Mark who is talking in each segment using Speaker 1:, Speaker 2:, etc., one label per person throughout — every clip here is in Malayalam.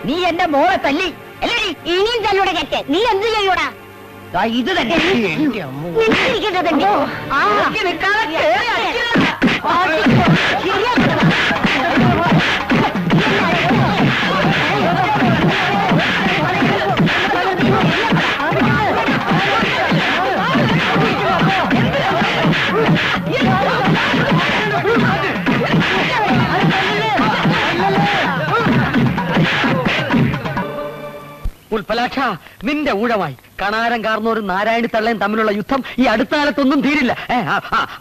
Speaker 1: നീ എന്റെ മോളെ തല്ലി അല്ലേ?
Speaker 2: ഇനിയും തന്നൂടെ കേട്ടെ, നീ എന്ത് ചെയ്യൂടാ?
Speaker 1: ഇത് തന്നെ
Speaker 3: ഉൽപ്പലാക്ഷ, നിന്റെ ഊഴമായി കണാരം കാർന്നോരും നാരായണി തള്ളയും തമ്മിലുള്ള യുദ്ധം ഈ അടുത്ത കാലത്തൊന്നും തീരില്ല.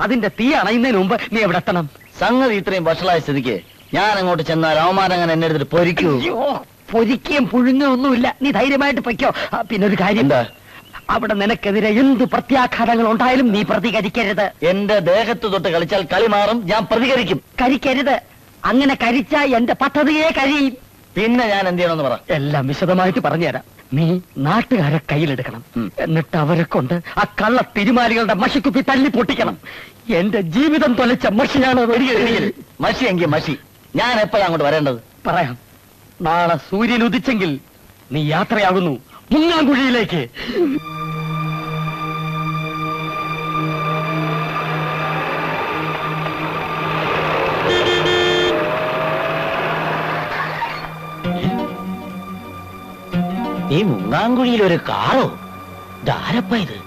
Speaker 3: അതിന്റെ തീ അണയുന്നതിന് മുമ്പ് നീ എവിടെ എത്തണം?
Speaker 4: സംഗതി ഇത്രയും വഷളായ സ്ഥിതിക്ക് ഞാൻ അങ്ങോട്ട് ചെന്നാൽ അവമാനങ്ങനെ എന്നെ എടുത്തിട്ട് പൊരിക്കൂ.
Speaker 3: പൊരിക്കുകയും പുഴുങ്ങുകയും ഒന്നുമില്ല. നീ ധൈര്യമായിട്ട് പൊയ്ക്കോ. പിന്നെ ഒരു കാര്യം,
Speaker 4: എന്താ?
Speaker 3: അവിടെ നിനക്കെതിരെ എന്ത് പ്രത്യാഘാതങ്ങൾ ഉണ്ടായാലും നീ പ്രതികരിക്കരുത്.
Speaker 4: എന്റെ ദേഹത്ത് തൊട്ട് കളിച്ചാൽ കളി മാറും, ഞാൻ പ്രതികരിക്കും.
Speaker 3: കരിക്കരുത്. അങ്ങനെ കരിച്ചാ എന്റെ പദ്ധതിയെ കഴിയും.
Speaker 4: പിന്നെ ഞാൻ എന്ത് ചെയ്യണമെന്ന് പറ.
Speaker 3: എല്ലാം വിശദമായിട്ട് പറഞ്ഞുതരാം. നീ നാട്ടുകാരെ കയ്യിലെടുക്കണം. എന്നിട്ട് അവരെ കൊണ്ട് ആ കള്ള തിരുമാലികളുടെ മഷിക്കുപ്പി തല്ലി പൊട്ടിക്കണം. എന്റെ ജീവിതം തൊലച്ച മഷിയാണ്.
Speaker 4: മഷി എങ്കിൽ മഷി. ഞാൻ എപ്പോഴാണ് അങ്ങോട്ട് വരേണ്ടത്?
Speaker 3: പറയാം. നാളെ സൂര്യൻ ഉദിച്ചെങ്കിൽ നീ യാത്രയാകുന്നു മുങ്ങാങ്കുഴിയിലേക്ക്.
Speaker 4: ഈ മുങ്ങാങ്കുഴിയിൽ ഒരു കാറോ? ധാരപ്പ ഇത്.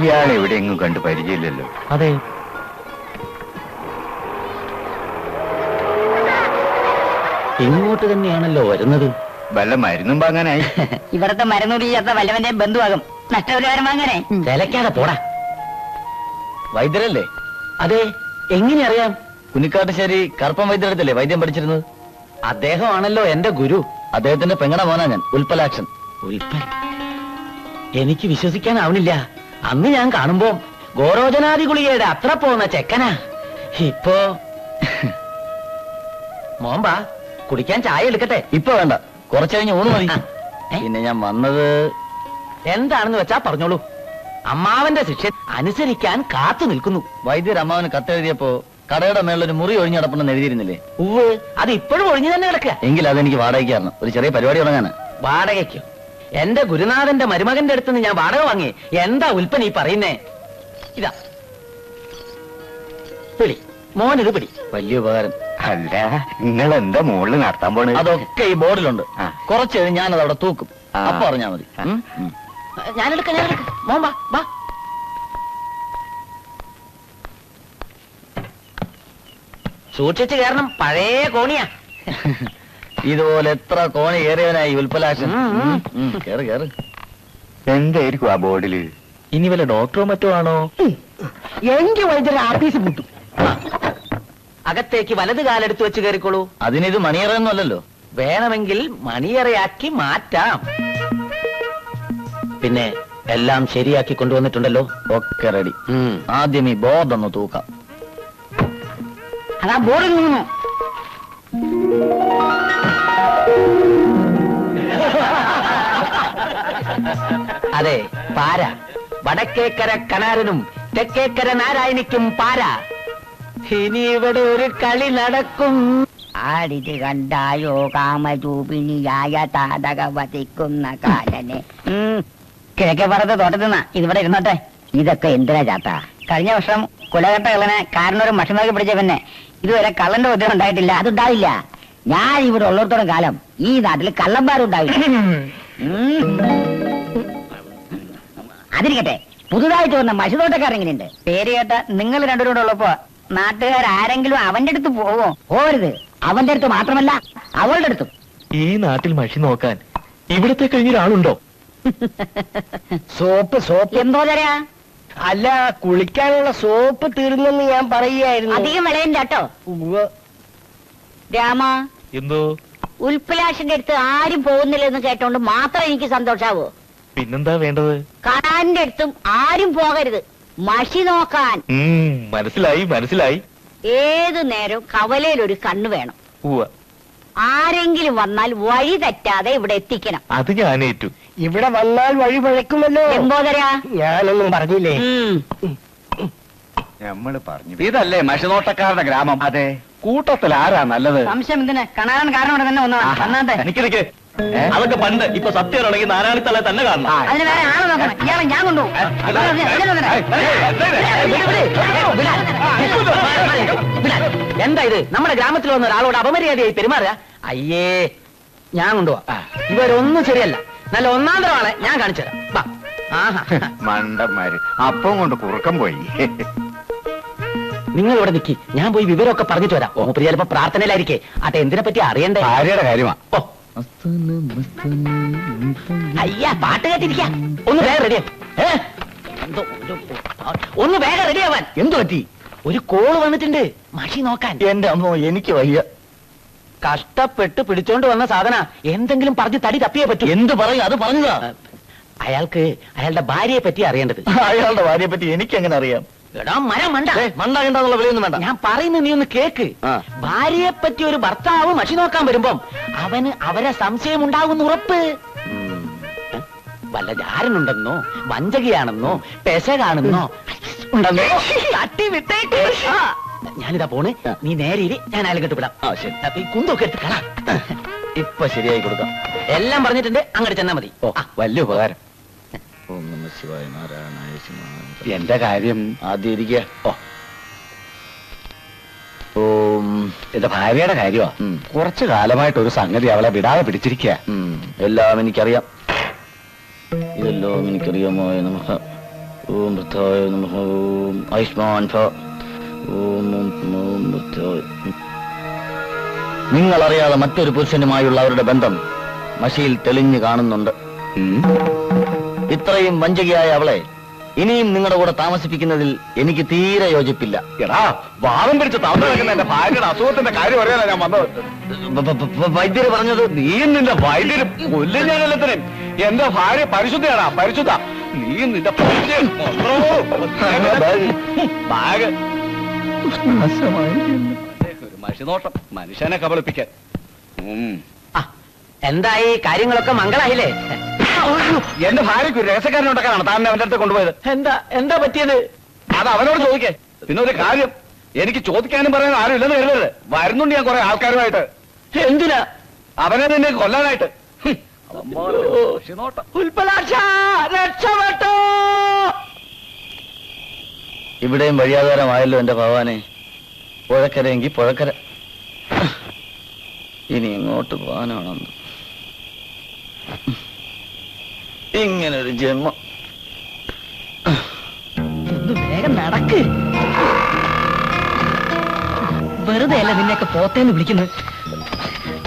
Speaker 5: ഇയാളെ എവിടെയെങ്ങും കണ്ടു പരിചയമില്ലല്ലോ.
Speaker 4: അതെ, ഇങ്ങോട്ട് തന്നെയാണല്ലോ വരുന്നത്.
Speaker 5: വല്ല മരുന്നും വാങ്ങാനായി.
Speaker 1: ഇവിടത്തെ മരുന്നുടി ചേർത്ത വല്ലവന്റെ ബന്ധുവാകും. നഷ്ടപരിഹാരം വാങ്ങാനേ.
Speaker 4: തിലക്കാതെ പോടാ. വൈദ്യരല്ലേ? അതെ. എങ്ങനെ അറിയാം? കുനിക്കാട്ടുശ്ശേരി കറുപ്പൻ വൈദ്യരടുത്തല്ലേ വൈദ്യം പഠിച്ചിരുന്നത്? അദ്ദേഹമാണല്ലോ എന്റെ ഗുരു. അദ്ദേഹത്തിന്റെ പെങ്ങണ മോനാ ഞാൻ, ഉൽപ്പലാക്ഷൻ. ഉൽപ്പൽ? എനിക്ക് വിശ്വസിക്കാനാവണില്ല. അന്ന് ഞാൻ കാണുമ്പോ ഗോരോചനാദി ഗുളികയുടെ അത്ര പോകുന്ന ചെക്കനാ. ഇപ്പോ മോമ്പാ, കുടിക്കാൻ ചായ എടുക്കട്ടെ? ഇപ്പൊ വേണ്ട, കുറച്ചു കഴിഞ്ഞ് ഊണ് മതി. പിന്നെ ഞാൻ വന്നത് എന്താണെന്ന് വെച്ചാ പറഞ്ഞോളൂ. അമ്മാവന്റെ ശിക്ഷ അനുസരിക്കാൻ കാത്തു നിൽക്കുന്നു. വൈദ്യർ അമ്മാവന് കത്തെഴുതിയപ്പോ കടയുടെ മേളൊരു മുറി ഒഴിഞ്ഞു കിടപ്പുണ്ടെന്ന് എഴുതിയിരുന്നില്ലേ? ഉവ്വ്, അത് ഇപ്പോഴും ഒഴിഞ്ഞു തന്നെ കിടക്കുക. എങ്കിൽ അതെനിക്ക് വാടകയ്ക്ക് തരണം. ഒരു ചെറിയ പരിപാടി തുടങ്ങാനാ. വാടകയ്ക്കോ? എന്റെ ഗുരുനാഥന്റെ മരുമകന്റെ അടുത്ത് ഞാൻ വാടക വാങ്ങി. എന്താ ഉൽപ്പന്ന ഈ പറയുന്നേ? ഇതാ പിടി മോൻ, ഇത് പിടി. വലിയ ഉപകാരം.
Speaker 5: അല്ല, നിങ്ങൾ എന്താ മുകളിൽ നടത്താൻ പോണ്?
Speaker 4: അതൊക്കെ ഈ ബോർഡിലുണ്ട്. കുറച്ച് കഴിഞ്ഞ് ഞാനത് അവിടെ തൂക്കും. അപ്പൊ പറഞ്ഞാ മതി. ഞാനെടുക്ക മോൻ വാ വാ. സൂക്ഷിച്ച് കയറണം, പഴയ കോണിയാ. ഇതുപോലെ എത്ര കോണി കയറിയവനായി ഉൽപ്പലാക്ഷൻ. കേറ് കേറ്.
Speaker 5: എന്തായിരിക്കും ആ ബോർഡില്?
Speaker 4: ഇനി വല്ല ഡോക്ടറോ മറ്റോ ആണോ?
Speaker 3: എങ്കിൽ വൈദ്യുതി ആഫീസ് പൂട്ടും.
Speaker 4: അകത്തേക്ക് വലത് കാലെടുത്ത് വെച്ച് കയറിക്കോളൂ. അതിനിത് മണിയറയൊന്നും അല്ലല്ലോ. വേണമെങ്കിൽ മണിയറയാക്കി മാറ്റാം. പിന്നെ എല്ലാം ശരിയാക്കി കൊണ്ടുവന്നിട്ടുണ്ടല്ലോ. ഒക്കെ റെഡി. ആദ്യം ഈ ബോർഡ് ഒന്ന് തൂക്കാം.
Speaker 1: അതാ ബോർഡിൽ നിന്നു.
Speaker 4: അതെ, പാര. വടക്കേക്കര കണാരനും തെക്കേക്കര നാരായണിക്കും പാര. ഇനി ഇവിടെ ഒരു കളി നടക്കും.
Speaker 1: ആടിത് കണ്ടായോ കാമരൂപിണിയായ താടക വധിക്കുന്ന കാലനെ. കിഴക്കേ പറത്ത് തോട്ടത്തിന്ന ഇതിവിടെ ഇരുന്നോട്ടെ. ഇതൊക്കെ എന്തിനാ ചാത്ത? കഴിഞ്ഞ വർഷം കുലകെട്ട കള്ളനെ കാരണൊരു മഷി പിടിച്ച പിന്നെ ഇതുവരെ കള്ളന്റെ ഉദ്യോഗം ഉണ്ടായിട്ടില്ല. അതുണ്ടാവില്ല. ഞാൻ ഇവിടെ ഉള്ളിടത്തോളം കാലം ഈ നാട്ടിൽ കള്ളന്മാരുണ്ടാവില്ല. അതിരിക്കട്ടെ, പുതുതായിട്ട് വന്ന മഷിതോട്ടക്കാരെങ്ങനെയുണ്ട്? പേര് കേട്ട നിങ്ങൾ രണ്ടുപേരും ഉള്ളപ്പോ നാട്ടുകാരെങ്കിലും അവന്റെ അടുത്ത് പോവോ? പോരുത്. അവന്റെ അടുത്ത് മാത്രമല്ല, അവളുടെ അടുത്തും.
Speaker 4: ഈ നാട്ടിൽ മഷി നോക്കാൻ ഇവിടത്തെ കഴിഞ്ഞൊരാളുണ്ടോ?
Speaker 1: സോപ്പ് എന്തോ തരാ?
Speaker 3: അല്ല, കുളിക്കാനുള്ള സോപ്പ് തീർന്നെന്ന് ഞാൻ പറയുകയായിരുന്നു.
Speaker 1: അധികം വിളയണ്ട കേട്ടോ. രാമ,
Speaker 4: എന്തോ?
Speaker 1: ഉൽപ്പലാഷിന്റെ അടുത്ത് ആരും പോകുന്നില്ലെന്ന് കേട്ടോണ്ട് മാത്രം എനിക്ക് സന്തോഷാവോ?
Speaker 4: പിന്നെന്താ വേണ്ടത്?
Speaker 1: കാണാന്റെ അടുത്തും ആരും പോകരുത്.
Speaker 2: മഷി നോക്കാൻ.
Speaker 5: മനസ്സിലായി മനസ്സിലായി.
Speaker 2: ഏതു നേരം കവലയിൽ ഒരു കണ്ണു വേണം.
Speaker 5: ഉവ്വ.
Speaker 2: ആരെങ്കിലും വന്നാൽ വഴി തെറ്റാതെ ഇവിടെ എത്തിക്കണം.
Speaker 5: അത് ഞാനേറ്റു.
Speaker 3: ഇവിടെ വന്നാൽ വഴി പഴക്കുമല്ലോ.
Speaker 2: എമ്പോതരാ
Speaker 3: ഞാനൊന്നും പറഞ്ഞില്ലേ?
Speaker 5: നമ്മള് പറഞ്ഞു.
Speaker 4: ഇതല്ലേ മഷിനോട്ടക്കാരുടെ ഗ്രാമം?
Speaker 5: അതെ.
Speaker 4: കൂട്ടത്തിൽ ആരാ നല്ലത്?
Speaker 1: സംശയം എന്തിനാ? കാണാൻ കാരണം തന്നെ ഒന്നാതെ.
Speaker 4: നിക്ക് അതൊക്കെ പണ്ട്. ഇപ്പൊ സത്യമാണെങ്കിൽ നാരായണത്തല തന്നെ കാണണം.
Speaker 1: അതിന് വേറെ ആളെ നോക്കണം. ഇയാളെ ഞാൻ കൊണ്ടുപോകും.
Speaker 4: എന്താ ഇത്? നമ്മുടെ ഗ്രാമത്തിൽ വന്ന ഒരാളോട് അപമര്യാദയായി പെരുമാറുക? അയ്യേ, ഞാൻ കൊണ്ടുപോവാ. ഇവരൊന്നും ശരിയല്ല. നല്ല ഒന്നാം തരമാണ്. ഞാൻ കാണിച്ചു തരാം.
Speaker 5: മണ്ടന്മാര് അപ്പം കൊണ്ട് കുറുക്കം പോയി.
Speaker 4: നിങ്ങൾ ഇവിടെ നിൽക്കി, ഞാൻ പോയി വിവരമൊക്കെ പറഞ്ഞിട്ട് വരാം. മൂപ്പര് ചിലപ്പോ പ്രാർത്ഥനയിലായിരിക്കേ. അത് എന്തിനെ പറ്റി അറിയണ്ടേ?
Speaker 5: ഭാര്യയുടെ കാര്യമാ.
Speaker 4: ഓ, അയ്യാ, പാട്ട് കേട്ടിരിക്കാം. ഒന്ന് വേഗം റെഡിയാ. ഒന്ന് വേഗം റെഡിയാവാൻ.
Speaker 5: എന്തു പറ്റി?
Speaker 4: ഒരു കോള് വന്നിട്ടുണ്ട് മഷി നോക്കാൻ.
Speaker 5: എന്റെ അമ്മോ, എനിക്ക് വയ്യ.
Speaker 4: കഷ്ടപ്പെട്ട് പിടിച്ചോണ്ട് വന്ന സാധന. എന്തെങ്കിലും പറഞ്ഞ് തടി തപ്പിയേ പറ്റൂ.
Speaker 5: എന്ത് പറയും? അത് പറഞ്ഞതാ.
Speaker 4: അയാൾക്ക് അയാളുടെ ഭാര്യയെ പറ്റി അറിയേണ്ടത്.
Speaker 5: അയാളുടെ ഭാര്യയെ പറ്റി എനിക്ക് എങ്ങനെ അറിയാം?
Speaker 4: എടാ മരം മണ്ട.
Speaker 5: മണ്ടാകേണ്ടെന്നുള്ള വിലയൊന്നും വേണ്ട.
Speaker 4: ഞാൻ പറയുന്നത് നീ ഒന്ന് കേക്ക്.
Speaker 5: ആ.
Speaker 4: ഭാര്യയെ പറ്റി ഒരു ഭർത്താവ് മഷി നോക്കാൻ വരുമ്പം അവന് അവരെ സംശയം ഉണ്ടാകുന്ന ഉറപ്പ്. വല്ല ജാരനുണ്ടെന്നോ വഞ്ചകയാണെന്നോ പെശകാണെന്നോ ഉണ്ടെന്നോ തട്ടി വിട്ടേക്ക്. ഞാനിതാ പോണ്. നീ നേരെ ഇരി, ഞാൻ അയാൾ കെട്ടുവിടാം. അപ്പൊ ഈ കുന്തൊക്കെ എടുത്ത് കളാ.
Speaker 5: ഇപ്പൊ ശരിയായി കൊടുക്കാം.
Speaker 4: എല്ലാം പറഞ്ഞിട്ടുണ്ട്, അങ്ങോട്ട് ചെന്നാ മതി.
Speaker 5: ഓ, വലിയ ഉപകാരം. എന്റെ കാര്യം ആദ്യം ഇരിക്കുക. എന്റെ ഭാര്യയുടെ കാര്യമാ. കുറച്ചു കാലമായിട്ട് ഒരു സംഗതി അവളെ വിടാതെ പിടിച്ചിരിക്കുക.
Speaker 4: എല്ലാം എനിക്കറിയാം. ഇതെല്ലാം എനിക്കറിയാമോ? നമഃ ഓം വൃദ്ധായ നമഃ ഓം ആയുഷ്മാൻ ഭവ ഓം ഓം വൃദ്ധായ. നിങ്ങൾ അറിയാതെ മറ്റൊരു പുരുഷനുമായുള്ള അവരുടെ ബന്ധം മഷിയിൽ തെളിഞ്ഞു കാണുന്നുണ്ട്. ഇത്രയും വഞ്ചകയായ അവളെ ഇനിയും നിങ്ങളുടെ കൂടെ താമസിപ്പിക്കുന്നതിൽ എനിക്ക് തീരെ യോജിപ്പില്ല.
Speaker 5: എടാ, വാദം പിടിച്ച് താമസിക്കുന്ന എന്റെ ഭാര്യയുടെ അസുഖത്തിന്റെ കാര്യം അറിയാനാ ഞാൻ വന്നത്.
Speaker 4: വൈദ്യര് പറഞ്ഞത്
Speaker 5: നീയും നിന്റെ വൈദ്യരും കൊല്ലും ഞാൻ എല്ലാത്തിനും. എന്റെ ഭാര്യ പരിശുദ്ധയാടാ, പരിശുദ്ധ. നീയും നിന്റെ ബാഗ് ഒരു മഷിനോട്ടം മനുഷ്യനെ കബളിപ്പിക്കാൻ.
Speaker 4: എന്തായി? കാര്യങ്ങളൊക്കെ മംഗളായില്ലേ?
Speaker 5: എന്റെ ഭാര്യയ്ക്ക് ഒരു രഹസ്യക്കാരനുണ്ടാക്കാനാണ് താൻ അവന്റെ അടുത്ത് കൊണ്ടുപോയത്.
Speaker 4: എന്താ പറ്റിയത്?
Speaker 5: അത് അവനോട് ചോദിക്കേ. പിന്നെ ഒരു കാര്യം, എനിക്ക് ചോദിക്കാനും പറയാനും ആരും ഇല്ലെന്ന് കരുതരുത്. വരുന്നുണ്ട് ഞാൻ കുറെ ആൾക്കാരുമായിട്ട്.
Speaker 4: എന്തിനാ?
Speaker 5: അവനെ നിന്നെ കൊല്ലാനായിട്ട്.
Speaker 4: ഇവിടെയും വഴിയാധാരമായല്ലോ എന്റെ ഭഗവാനെ. പുഴക്കരയെങ്കിൽ പുഴക്കര. ഇനി എങ്ങോട്ട് പോകാനാണെന്ന് ഇങ്ങനൊരു ജന്മം.
Speaker 1: ഒന്ന് വേഗം നടക്ക്. വെറുതെ അല്ല നിന്നെയൊക്കെ പോത്തേന്ന് വിളിക്കുന്നത്.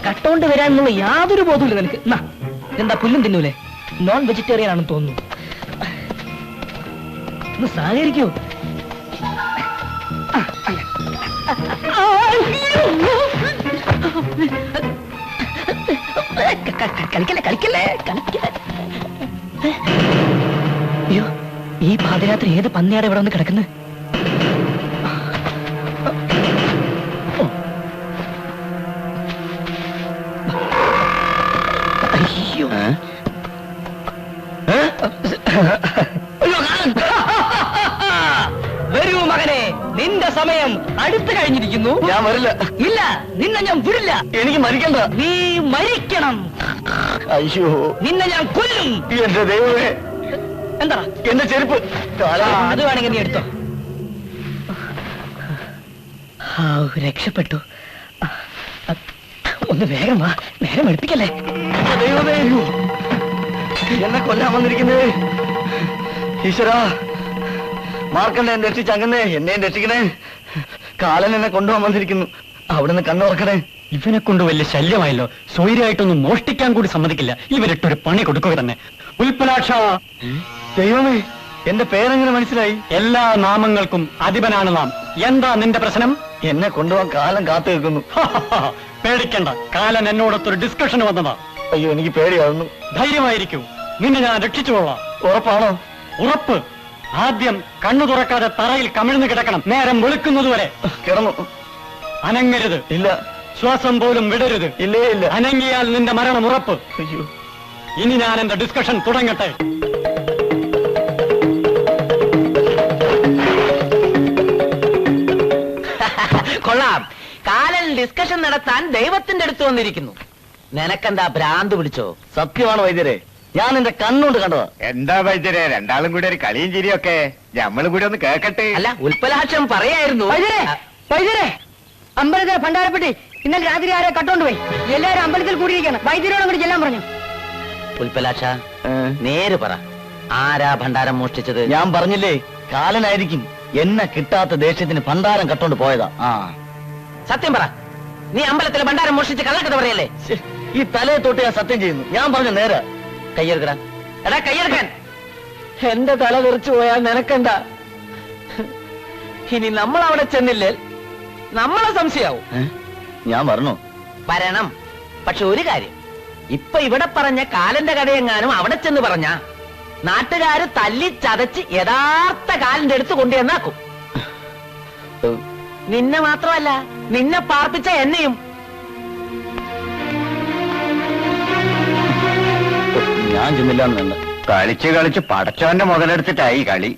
Speaker 1: കട്ടോണ്ട് വരാനുള്ള യാതൊരു ബോധമില്ല നിനക്ക്. എന്താ പുല്ലും തിന്നൂലേ? നോൺ വെജിറ്റേറിയൻ ആണെന്ന് തോന്നുന്നു. ഒന്ന് സഹകരിക്കൂ. കളിക്കല്ലേ കളിക്കല്ലേ കളിക്കല്ലേ. അയ്യോ, ഈ പാതിരാത്രി ഏത് പന്നിയാടെ ഇവിടെ വന്ന് കിടക്കുന്നത്? അയ്യോ, വരൂ മകനെ, നിന്റെ സമയം അടുത്തു കഴിഞ്ഞിരിക്കുന്നു.
Speaker 5: ഞാൻ വരില്ല.
Speaker 1: ഇല്ല, നിന്നെ ഞാൻ വിടില്ല.
Speaker 5: എനിക്ക് മരിക്കണ്ട.
Speaker 1: നീ മരിക്കണം.
Speaker 5: അയ്യോ,
Speaker 1: നിന്നെ ഞാൻ കൊല്ലും.
Speaker 5: എന്റെ ദൈവമേ,
Speaker 1: എന്താ
Speaker 5: എന്റെ ചെരുപ്പ്.
Speaker 1: അത് വേണമെങ്കിൽ നീ എടുത്തോ. രക്ഷപ്പെട്ടു. ഒന്ന് വേഗം വാ, നേരം എടുപ്പിക്കല്ലേ.
Speaker 5: ദൈവമേ, എന്നെ കൊല്ലാൻ വന്നിരിക്കുന്നേ. ഈശ്വരാ, മാർക്കണ്ഡേയൻ രക്ഷിച്ച് അങ്ങന്നെ എന്നെയും രക്ഷിക്കണേ. കാലൻ എന്നെ കൊണ്ടുപോകാൻ വന്നിരിക്കുന്നു. അവിടുന്ന് കണ്ണുറക്കണേ.
Speaker 3: ഇവനെ കൊണ്ട് വലിയ ശല്യമായല്ലോ. സ്വൈര്യമായിട്ടൊന്നും മോഷ്ടിക്കാൻ കൂടി സമ്മതിക്കില്ല. ഇവരിട്ടൊരു പണി കൊടുക്കുക തന്നെ. ഉൽപ്പലാക്ഷ.
Speaker 5: ദൈവമേ, എന്റെ പേരെങ്ങനെ മനസ്സിലായി?
Speaker 3: എല്ലാ നാമങ്ങൾക്കും അധിപനാണ് നാം. എന്താ നിന്റെ പ്രശ്നം?
Speaker 5: എന്നെ കൊണ്ടുപോകാൻ കാലം കാത്തു നിൽക്കുന്നു.
Speaker 3: പേടിക്കണ്ട, കാലൻ എന്നോടൊത്തൊരു ഡിസ്കഷൻ വന്നതാ.
Speaker 5: അയ്യോ, എനിക്ക് പേടിയാവുന്നു.
Speaker 3: ധൈര്യമായിരിക്കൂ, നിന്നെ ഞാൻ രക്ഷിച്ചുകൊള്ളാം.
Speaker 5: ഉറപ്പാണോ?
Speaker 3: ഉറപ്പ്. ആദ്യം കണ്ണു തുറക്കാതെ തറയിൽ കമിഴ്ന്നു കിടക്കണം, നേരം വെളുക്കുന്നതുവരെ.
Speaker 5: കിടന്നു.
Speaker 3: അനങ്ങരുത്.
Speaker 5: ഇല്ല.
Speaker 3: ശ്വാസം പോലും വിടരുത്.
Speaker 5: ഇല്ലേ ഇല്ല.
Speaker 3: അനങ്ങിയാൽ നിന്റെ മരണം ഉറപ്പ്.
Speaker 5: അയ്യോ.
Speaker 3: ഇനി ഞാൻ എന്റെ ഡിസ്കഷൻ തുടങ്ങട്ടെ.
Speaker 4: കൊള്ളാം. കാലൻ ഡിസ്കഷൻ നടത്താൻ ദൈവത്തിന്റെ അടുത്ത് വന്നിരിക്കുന്നു. നിനക്കെന്താ ഭ്രാന്ത് പിടിച്ചോ?
Speaker 5: സത്യമാണ് വൈദ്യരെ, ഞാൻ എന്റെ കണ്ണുകൊണ്ട് കണ്ടതാ.
Speaker 6: എന്താ വൈദ്യരെ, രണ്ടാളും കൂടി ഒരു കളിയും ചിരിയൊക്കെ നമ്മളും കൂടി ഒന്ന് കേക്കട്ടെ.
Speaker 4: അല്ല, ഉൽപ്പലാക്ഷം പറയായിരുന്നു.
Speaker 1: അമ്പലത്തിലെ ഭണ്ഡാരപ്പെട്ടി ഇന്നലെ രാത്രി ആരെ കട്ടോണ്ട് പോയി. എല്ലാരും അമ്പലത്തിൽ കൂടിയിരിക്കണം. വൈദ്യരോട് അങ്ങോട്ട് ചെല്ലാൻ പറഞ്ഞു.
Speaker 4: ഉൽപ്പലാക്ഷ, നേര് പറ, ആരാ ഭണ്ഡാരം മോഷ്ടിച്ചത്?
Speaker 5: ഞാൻ പറഞ്ഞില്ലേ, കാലനായിരിക്കും. എന്നെ കിട്ടാത്ത ദേഷ്യത്തിന് ഭണ്ഡാരം കട്ടോണ്ട് പോയതാ.
Speaker 4: സത്യം പറ, നീ അമ്പലത്തിലെ ഭണ്ഡാരം മോഷ്ടിച്ച് കള്ളക്കഥ പറയല്ലേ?
Speaker 5: ശ്ശെ, ഈ തലയെ തൊട്ട് ഞാൻ സത്യം ചെയ്യുന്നു. ഞാൻ പറഞ്ഞ നേരെ.
Speaker 4: കയ്യെടുക്കടാ. എടാ കയ്യെടുക്കാൻ. എന്റെ തല തെറിച്ചു പോയാൽ നിനക്കെന്താ? ഇനി നമ്മൾ അവിടെ ചെന്നില്ലേ നമ്മളെ സംശയാവും.
Speaker 5: ഞാൻ പറഞ്ഞു
Speaker 4: വരണം. പക്ഷെ ഒരു കാര്യം, ഇപ്പൊ ഇവിടെ പറഞ്ഞ കാലന്റെ കഥയെങ്ങാനും അവിടെ ചെന്ന് പറഞ്ഞ നാട്ടുകാര് തല്ലി ചതച്ച് യഥാർത്ഥ കാലിന്റെ അടുത്ത് കൊണ്ടുവന്നാക്കും. നിന്നെ മാത്രമല്ല, നിന്നെ പാർപ്പിച്ച എന്നെയും.
Speaker 5: ഞാൻ ചെന്നില്ലാന്ന് വേണ്ട.
Speaker 6: കളിച്ച് കളിച്ച് പടച്ചവന്റെ മുതലെടുത്തിട്ടായി കളി.